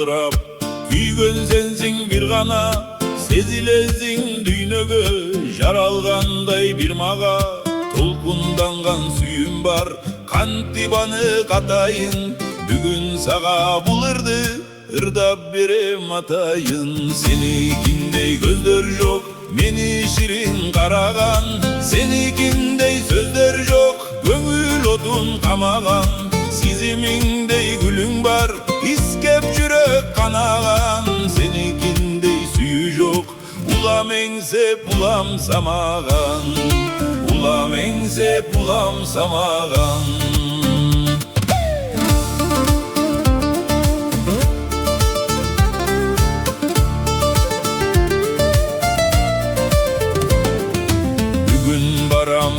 жалтырап, күйгөн сенсиң бир гана, сезилесиң дүйнөгө, жаралгандай бир мага. Толкунданган сүйүм бар, кантип аны катайын, бүгүн сага бул ырды ырдап берем атайын. Сеникиндей көздөр жок, мени ширин караган, сеникиндей сөздөр жок, көңүл отун камаган. Сезимиңдей гүлүң бар, искеп жүрөк канаган, сеникиндей сүйүү жок, улам эңсеп улам самаган, улам эңсеп улам самаган.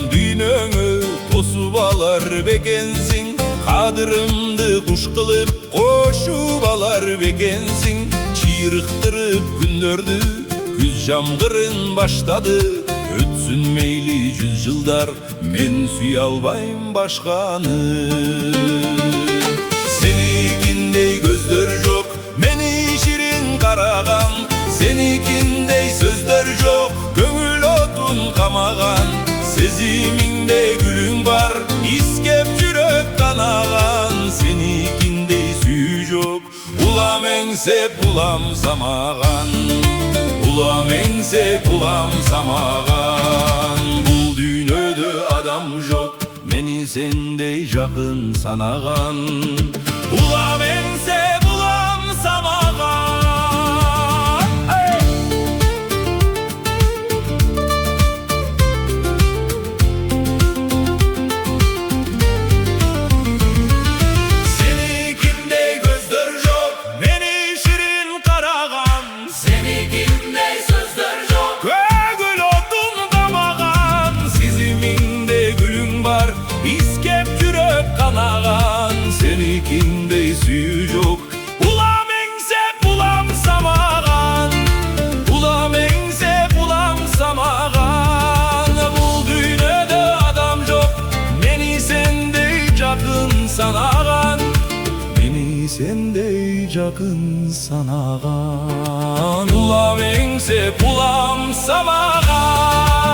Дүйнөңө тосуп алар бекенсиң, кадырымды куш кылып кошуп алар бекенсиң. Чыйрыктырып күндөрдү күз жамгырын баштады, өтсүн мейли 100 жылдар, мен сүйө албайм башканы. Сеникиндей көздөр жок, мени ширин караган, сеникиндей сөздөр жок, көңүл отун камаган. Сезимиңдей гүлүң бар, искеп жүрөк канаган, сеникиндей сүйүү жок, улам эңсеп улам самаган, улам эңсеп улам самаган. Бул дүйнөдө адам жок, мени сендей жакын санаган, улам эңсеп улам самаган. İskep жүрөк канаган, сеникиндей сүйүү жок, улам эңсеп улам самаган, улам эңсеп улам самаган. Бул дүйнөдө адам жок, мени сендей жакын санаган, мени сендей жакын санаган, улам эңсеп улам самаган.